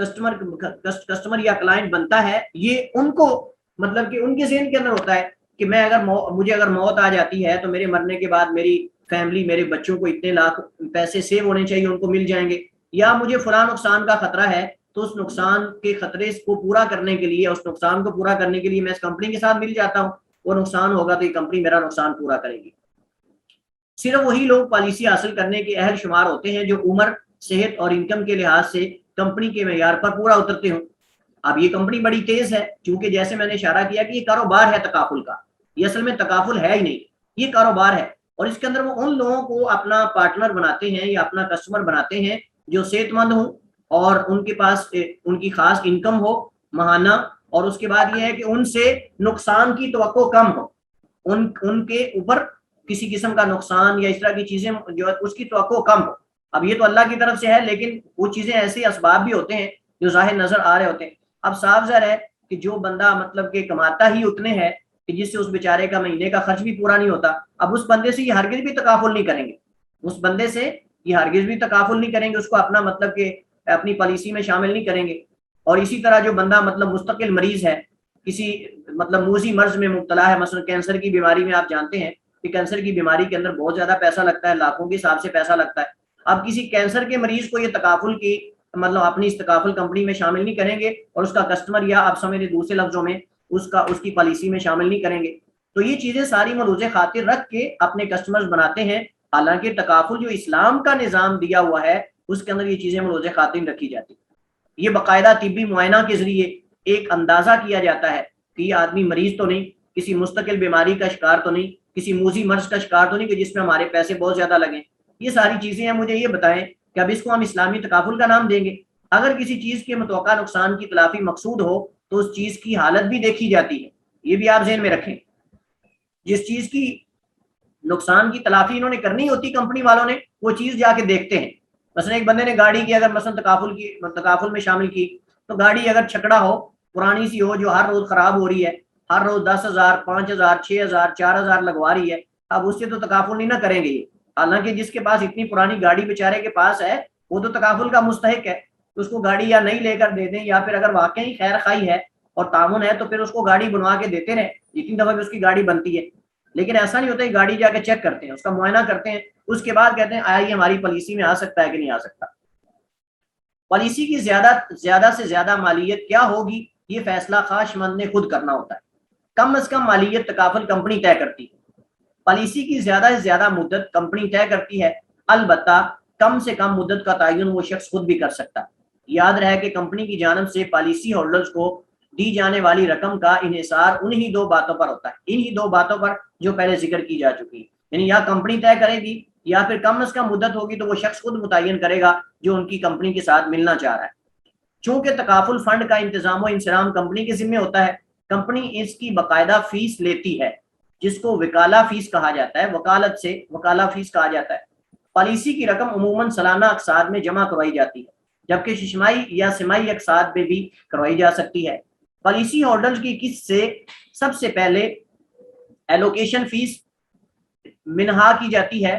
کسٹمر یا کلائنٹ بنتا ہے، یہ ان کو مطلب کہ ان کے ذہن کے اندر ہوتا ہے کہ میں مجھے اگر موت آ جاتی ہے تو میرے مرنے کے بعد میری فیملی، میرے بچوں کو اتنے لاکھ پیسے سیو ہونے چاہیے، ان کو مل جائیں گے، یا مجھے فلاں نقصان کا خطرہ ہے تو اس نقصان کے خطرے کو پورا کرنے کے لیے، اس نقصان کو پورا کرنے کے لیے میں اس کمپنی کے ساتھ مل جاتا ہوں، وہ نقصان ہوگا تو یہ کمپنی میرا نقصان پورا کرے گی۔ صرف وہی لوگ پالیسی حاصل کرنے کے اہل شمار ہوتے ہیں جو عمر، صحت اور انکم کے لحاظ سے کمپنی کے معیار پر پورا اترتے ہوں۔ اب یہ کمپنی بڑی تیز ہے، چونکہ جیسے میں نے اشارہ کیا کہ یہ کاروبار ہے تکافل کا، یہ اصل میں تکافل ہے ہی نہیں، یہ کاروبار ہے، اور اس کے اندر وہ ان لوگوں کو اپنا پارٹنر بناتے ہیں یا اپنا کسٹمر بناتے ہیں جو صحت مند ہوں اور ان کے پاس ان کی خاص انکم ہو ماہانہ، اور اس کے بعد یہ ہے کہ ان سے نقصان کی توقع کم ہو، ان کے اوپر کسی قسم کا نقصان یا اس طرح کی چیزیں جو ہے اس کی توقع کم ہو۔ اب یہ تو اللہ کی طرف سے ہے، لیکن وہ چیزیں ایسے اسباب بھی ہوتے ہیں جو ظاہر نظر آ رہے ہوتے ہیں۔ اب صاف ظاہر ہے کہ جو بندہ مطلب کہ کماتا ہی اتنے ہے کہ جس سے اس بیچارے کا مہینے کا خرچ بھی پورا نہیں ہوتا، اب اس بندے سے یہ ہرگز بھی تکافل نہیں کریں گے، اس بندے سے یہ ہرگز بھی تکافل نہیں کریں گے، اس کو اپنا مطلب کہ اپنی پالیسی میں شامل نہیں کریں گے۔ اور اسی طرح جو بندہ مطلب مستقل مریض ہے، کسی مطلب موذی مرض میں مبتلا ہے، مثلا کینسر کی بیماری میں، آپ جانتے ہیں کہ کینسر کی بیماری کے اندر بہت زیادہ پیسہ لگتا ہے، لاکھوں کے حساب سے پیسہ لگتا ہے۔ اب کسی کینسر کے مریض کو یہ تکافل کی مطلب اپنی اس تکافل کمپنی میں شامل نہیں کریں گے، اور اس کا کسٹمر یا آپ سمجھیں دوسرے لفظوں میں اس کی پالیسی میں شامل نہیں کریں گے۔ تو یہ چیزیں ساری ملوث خاطر رکھ کے اپنے کسٹمرز بناتے ہیں، حالانکہ تکافل جو اسلام کا نظام دیا ہوا ہے اس کے اندر یہ چیزیں ملوث خاطر رکھی جاتی ہیں۔ یہ باقاعدہ طبی معائنہ کے ذریعے ایک اندازہ کیا جاتا ہے کہ یہ آدمی مریض تو نہیں، کسی مستقل بیماری کا شکار تو نہیں، کسی موذی مرض کا شکار تو نہیں کہ جس میں ہمارے پیسے بہت زیادہ لگیں۔ یہ ساری چیزیں ہیں، مجھے یہ بتائیں کہ اب اس کو ہم اسلامی تکافل کا نام دیں گے؟ اگر کسی چیز کے متوقع نقصان کی تلافی مقصود ہو تو اس چیز کی حالت بھی دیکھی جاتی ہے، یہ بھی آپ ذہن میں رکھیں۔ جس چیز کی نقصان کی تلافی انہوں نے کرنی ہوتی کمپنی والوں نے، وہ چیز جا کے دیکھتے ہیں۔ مثلا ایک بندے نے گاڑی کی اگر مثلا تکافل میں شامل کی، تو گاڑی اگر چھکڑا ہو، پرانی سی ہو جو ہر روز خراب ہو رہی ہے، ہر روز 10,000 5,000 6,000 4,000 لگوا رہی ہے، اب اس سے تو تکافل نہیں نہ کریں گے یہ۔ حالانکہ جس کے پاس اتنی پرانی گاڑی بیچارے کے پاس ہے وہ تو تکافل کا مستحق ہے، تو اس کو گاڑی یا نہیں لے کر دے دیں، یا پھر اگر واقعی خیر خواہی ہے اور تعاون ہے تو پھر اس کو گاڑی بنوا کے دیتے رہیں جتنی دفعہ بھی اس کی گاڑی بنتی ہے۔ لیکن ایسا نہیں ہوتا کہ گاڑی جا کے چیک کرتے ہیں، اس کا معائنہ کرتے ہیں، اس کے بعد کہتے ہیں آیا یہ ہماری پالیسی میں آ سکتا ہے کہ نہیں آ سکتا۔ پالیسی کی زیادہ سے زیادہ مالیت کیا ہوگی، یہ فیصلہ خواہش مند نے خود کرنا ہوتا ہے۔ کم از کم مالیت تکافل کمپنی طے کرتی ہے، پالیسی کی زیادہ سے زیادہ مدت کمپنی طے کرتی ہے، البتہ کم سے کم مدت کا تعین وہ شخص خود بھی کر سکتا ہے۔ یاد رہے کہ کمپنی کی جانب سے پالیسی ہولڈرز کو دی جانے والی رقم کا انحصار انہی دو باتوں پر ہوتا ہے، انہی دو باتوں پر جو پہلے ذکر کی جا چکی ہے، یعنی یا کمپنی طے کرے گی یا پھر کم از کم مدت ہوگی تو وہ شخص خود متعین کرے گا جو ان کی کمپنی کے ساتھ ملنا چاہ رہا ہے۔ چونکہ تکافل فنڈ کا انتظام و انصرام کمپنی کے ذمہ ہوتا ہے، کمپنی اس کی باقاعدہ فیس لیتی ہے جس کو وکالہ فیس کہا جاتا ہے، وکالت سے وکالہ فیس کہا جاتا ہے۔ پالیسی کی رقم عموماً سالانہ اقساط میں جمع کروائی جاتی ہے، جبکہ ششمائی یا سمائی اقساط میں بھی کروائی جا سکتی ہے۔ پالیسی ہولڈرز کی قسط سے سب سے پہلے ایلوکیشن فیس منہا کی جاتی ہے،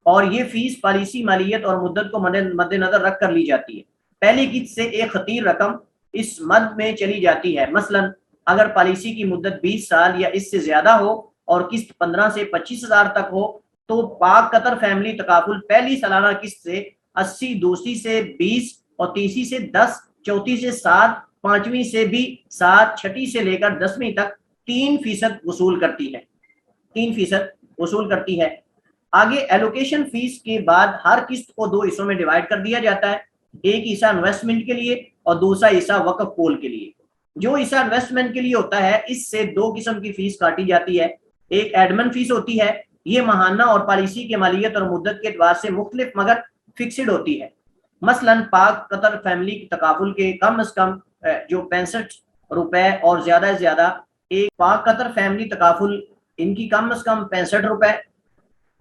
اور یہ فیس پالیسی مالیت اور مدت کو مد نظر رکھ کر لی جاتی ہے۔ پہلی قسط سے ایک خطیر رقم اس مد میں چلی جاتی ہے، مثلا اگر پالیسی کی مدت 20 سال یا اس سے زیادہ ہو اور قسط 15 سے 25,000 تک ہو تو پاک قطر فیملی تکافل پہلی سالانہ قسط سے 80، دوسری سے 20 اور تیسری سے 10، چوتھی سے 7، پانچویں سے بھی 7، چھٹی سے لے کر 10ویں تک 3% وصول کرتی ہے، 3% وصول کرتی ہے۔ آگے ایلوکیشن فیس کے بعد ہر قسط کو 2 حصوں میں ڈیوائڈ کر دیا جاتا ہے، ایک حصہ انویسٹمنٹ کے لیے اور دوسرا حصہ وقف پول کے لیے۔ جو حصہ انویسٹمنٹ کے لیے ہوتا ہے اس سے 2 قسم کی فیس کاٹی جاتی ہے، ایک ایڈمن فیس ہوتی ہے، یہ ماہانہ اور پالیسی کے مالیت اور مدت کے اعتبار سے مختلف مگر فکسڈ ہوتی ہے۔ مثلا پاک قطر فیملی کی تکافل کے کم از کم جو 65 روپے اور زیادہ سے زیادہ، ایک پاک قطر فیملی تکافل ان کی کم از کم 65 روپے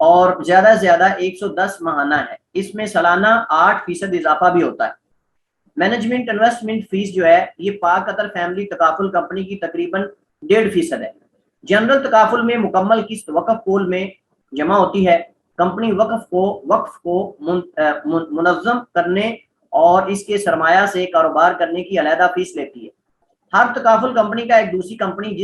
اور زیادہ سے زیادہ 110 ماہانہ ہے، اس میں سالانہ 8% اضافہ بھی ہوتا ہے۔ مینجمنٹ انویسٹمنٹ فیس جو ہے یہ پاک قطر فیملی تکافل کمپنی کی تقریباً 1.5% ہے۔ جنرل تکافل میں مکمل قسط وقف پول میں جمع ہوتی ہے، کمپنی وقف کو منظم کرنے اور اس کے سرمایہ سے کاروبار کرنے کی علیحدہ فیس لیتی ہے۔ ہر تکافل کمپنی کا ایک دوسری کمپنی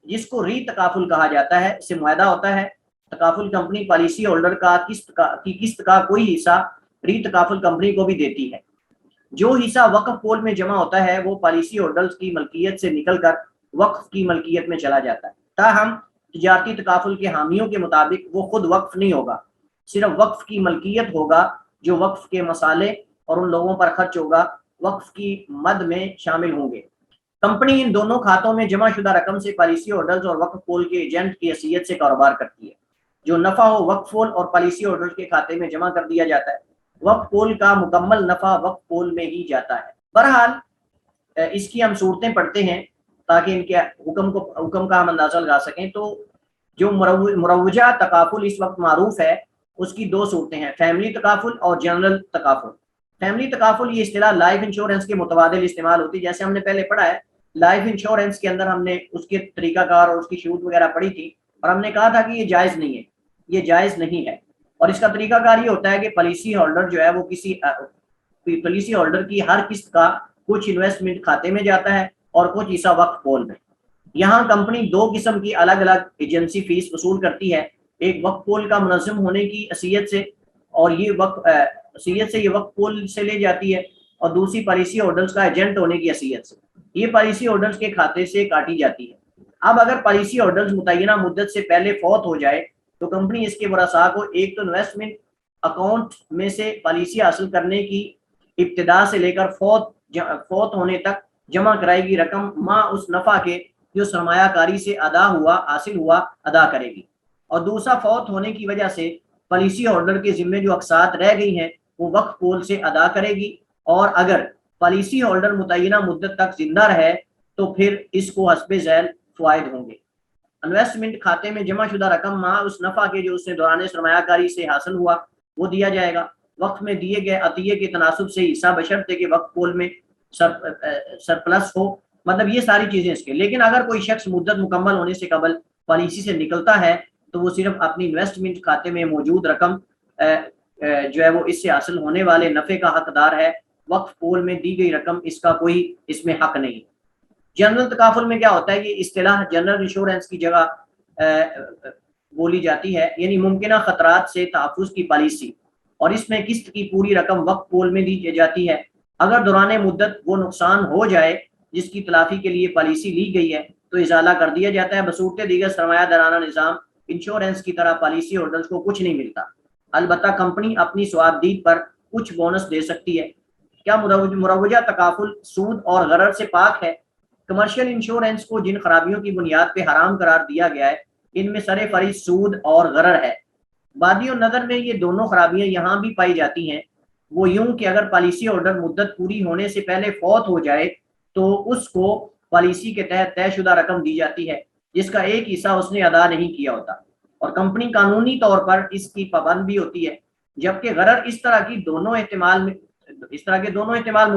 جس کو ری تکافل کہا جاتا ہے اس سے معاہدہ ہوتا ہے۔ تکافل کمپنی پالیسی ہولڈر کی قسط کا کوئی حصہ ری تکافل کمپنی کو بھی دیتی ہے۔ جو حصہ وقف پول میں جمع ہوتا ہے وہ پالیسی ہولڈرز کی ملکیت سے نکل کر وقف کی ملکیت میں چلا جاتا ہے۔ تاہم تجارتی تکافل کے حامیوں کے مطابق وہ خود وقف نہیں ہوگا، صرف وقف کی ملکیت ہوگا جو وقف کے مسالے اور ان لوگوں پر خرچ ہوگا وقف کی مد میں شامل ہوں گے۔ کمپنی ان دونوں کھاتوں میں جمع شدہ رقم سے پالیسی ہولڈرز اور وقف پول کے ایجنٹ کی حیثیت سے کاروبار کرتی ہے۔ جو نفع ہو وقف پول اور پالیسی ہولڈر کے کھاتے میں جمع کر دیا جاتا ہے۔ وقف پول کا مکمل نفع وقف پول میں ہی جاتا ہے۔ بہرحال اس کی ہم صورتیں پڑھتے ہیں تاکہ ان کے حکم کا ہم اندازہ لگا سکیں۔ تو جو مروجہ تکافل اس وقت معروف ہے اس کی دو صورتیں ہیں، فیملی تکافل اور جنرل تکافل۔ فیملی تکافل یہ اصطلاح لائف انشورنس کے متبادل استعمال ہوتی ہے۔ جیسے ہم نے پہلے پڑھا ہے لائف انشورنس کے اندر ہم نے اس کے طریقہ کار اور اس کی شروط وغیرہ پڑھی تھی، اور ہم نے کہا تھا کہ یہ جائز نہیں ہے، یہ جائز نہیں ہے۔ اور اس کا طریقہ کار یہ ہوتا ہے کہ پالیسی ہولڈر جو ہے وہ پالیسی ہولڈر کی ہر قسط کا کچھ انویسٹمنٹ کھاتے میں جاتا ہے اور کچھ حصہ وقف پول میں۔ یہاں کمپنی دو قسم کی الگ الگ ایجنسی فیس وصول کرتی ہے، ایک وقف پول کا منظم ہونے کی حیثیت سے، اور یہ وقف پول سے لے جاتی ہے، اور دوسری پالیسی ہولڈرز کا ایجنٹ ہونے کی حیثیت سے، یہ پالیسی ہولڈرز کے کھاتے سے کاٹی جاتی ہے۔ اب اگر پالیسی ہولڈرز متعینہ مدت سے پہلے فوت ہو جائے تو کمپنی اس کے ورثاء کو ایک تو انویسٹمنٹ اکاؤنٹ میں سے پالیسی حاصل کرنے کی ابتدا سے لے کر فوت ہونے تک جمع کرائے گی رقم ماہ اس نفع کے جو سرمایہ کاری سے حاصل ہوا ادا کرے گی، اور دوسرا فوت ہونے کی وجہ سے پالیسی ہولڈر کے ذمے جو اقساط رہ گئی ہیں وہ وقف پول سے ادا کرے گی، اور اگر پالیسی ہولڈر متعینہ مدت تک زندہ رہے تو پھر اس کو حسب ذیل فوائد ہوں گے۔ انویسٹمنٹ کھاتے میں جمع شدہ رقم ماہ اس نفع کے جو اس نے دوران سرمایہ کاری سے حاصل ہوا وہ دیا جائے گا۔ وقت میں دیے گئے عطیے کے تناسب سے حصہ بشرطے کہ وقف پول میں سرپلس ہو، مطلب یہ ساری چیزیں اس کے۔ لیکن اگر کوئی شخص مدت مکمل ہونے سے قبل پالیسی سے نکلتا ہے تو وہ صرف اپنی انویسٹمنٹ کھاتے میں موجود رقم جو ہے وہ اس سے حاصل ہونے والے نفع کا حقدار ہے، وقف پول میں دی گئی رقم اس کا کوئی اس میں حق نہیں۔ جنرل تکافل میں کیا ہوتا ہے کہ اصطلاح جنرل انشورنس کی جگہ بولی جاتی ہے، یعنی ممکنہ خطرات سے تحفظ کی پالیسی، اور اس میں قسط کی پوری رقم وقف پول میں دی جاتی ہے۔ اگر دوران مدت وہ نقصان ہو جائے جس کی تلافی کے لیے پالیسی لی گئی ہے تو ازالہ کر دیا جاتا ہے۔ بصورت دیگر سرمایہ دارانہ نظام انشورنس کی طرح پالیسی ہولڈرز کو کچھ نہیں ملتا، البتہ کمپنی اپنی صوابدید پر کچھ بونس دے سکتی ہے۔ کیا مروجہ تکافل سود اور غرر سے پاک ہے؟ کمرشل انشورنس کو جن خرابیوں کی بنیاد پہ حرام قرار دیا گیا ہے ان میں سر فہرست سود اور غرر ہے۔ بادی و نظر میں یہ دونوں خرابیاں یہاں بھی پائی جاتی ہیں، وہ یوں کہ اگر پالیسی ہولڈر مدت پوری ہونے سے پہلے فوت ہو جائے تو اس کو پالیسی کے تحت طے شدہ رقم دی جاتی ہے جس کا ایک حصہ اس نے ادا نہیں کیا ہوتا، اور کمپنی قانونی طور پر اس کی پابند بھی ہوتی ہے۔ جبکہ غرر اس طرح کے دونوں احتمال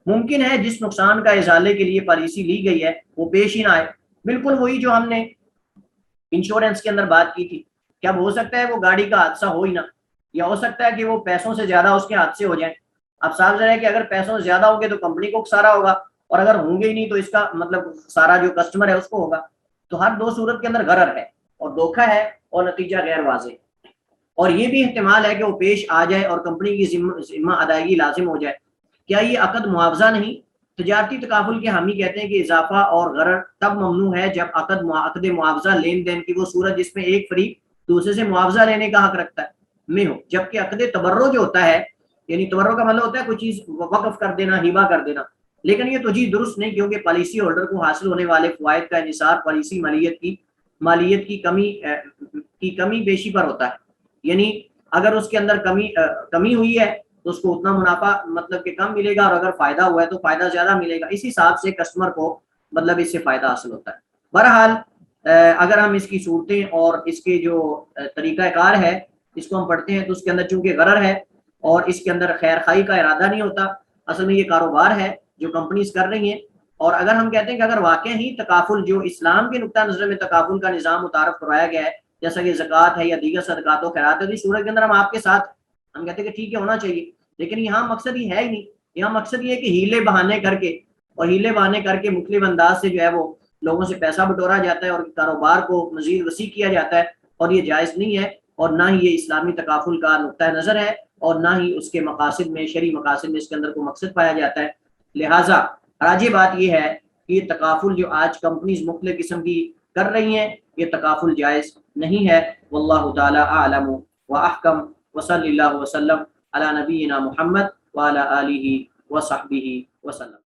ممکن ہے جس نقصان کا ازالے کے لیے پالیسی لی گئی ہے وہ پیش ہی نہ آئے۔ بالکل وہی جو ہم نے انشورنس کے اندر بات کی تھی کہ اب ہو سکتا ہے وہ گاڑی کا حادثہ ہو ہی نہ، یا ہو سکتا ہے کہ وہ پیسوں سے زیادہ اس کے حادثے ہو جائیں۔ اب صاف ظاہر ہے کہ اگر پیسوں سے زیادہ ہوں گے تو کمپنی کو خسارہ ہوگا، اور اگر ہوں گے ہی نہیں تو اس کا مطلب سارا جو کسٹمر ہے اس کو ہوگا۔ تو ہر دو صورت کے اندر غرر ہے اور دھوکہ ہے اور نتیجہ غیر واضح، اور یہ بھی احتمال ہے کہ وہ پیش آ جائے اور کمپنی کی ذمہ ادائیگی لازم ہو جائے۔ کیا یہ عقد معاوضہ نہیں؟ تجارتی تکافل کے حامی کہتے ہیں کہ اضافہ اور غرر تب ممنوع ہے جب عقد معاوضہ لین دین کی وہ صورت جس میں ایک فریق دوسرے سے معاوضہ لینے کا حق رکھتا ہے میں ہو، جبکہ عقد تبرع جو ہوتا ہے، یعنی تبرع کا مطلب ہوتا ہے کوئی چیز وقف کر دینا، ہبہ کر دینا، لیکن یہ توجیہ درست نہیں، کیونکہ پالیسی ہولڈر کو حاصل ہونے والے فوائد کا انحصار پالیسی مالیت کی کمی بیشی پر ہوتا ہے۔ یعنی اگر اس کے اندر کمی ہوئی ہے تو اس کو اتنا منافع مطلب کہ کم ملے گا، اور اگر فائدہ ہوا ہے تو فائدہ زیادہ ملے گا، اس حساب سے کسٹمر کو مطلب اس سے فائدہ حاصل ہوتا ہے۔ بہرحال اگر ہم اس کی صورتیں اور اس کے جو طریقہ کار ہے اس کو ہم پڑھتے ہیں تو اس کے اندر چونکہ غرر ہے اور اس کے اندر خیر خائی کا ارادہ نہیں ہوتا، اصل میں یہ کاروبار ہے جو کمپنیز کر رہی ہیں۔ اور اگر ہم کہتے ہیں کہ اگر واقع ہی تکافل جو اسلام کے نقطہ نظر میں تکافل کا نظام متعارف کروایا گیا ہے جیسا کہ زکوٰۃ ہے یا دیگر صدقات و خیرات ہے، تو اس صورت کے اندر ہم آپ کے ساتھ ہم کہتے ہیں کہ ٹھیک ہے ہونا چاہیے، لیکن یہاں مقصد یہ ہے ہی نہیں، یہاں مقصد یہ ہے کہ ہیلے بہانے کر کے مختلف انداز سے جو ہے وہ لوگوں سے پیسہ بٹورا جاتا ہے اور کاروبار کو مزید وسیع کیا جاتا ہے، اور یہ جائز نہیں ہے، اور نہ ہی یہ اسلامی تکافل کا نقطہ نظر ہے، اور نہ ہی اس کے مقاصد میں، شرعی مقاصد میں اس کے اندر کوئی مقصد پایا جاتا ہے۔ لہٰذا راجع بات یہ ہے کہ یہ تکافل جو آج کمپنیز مختلف قسم کی کر رہی ہیں، یہ تکافل جائز نہیں ہے۔ واللہ تعالی اعلم واحکم، وصلی اللہ وسلم علی نبینا محمد وعلی آلہ وصحبہ وسلم۔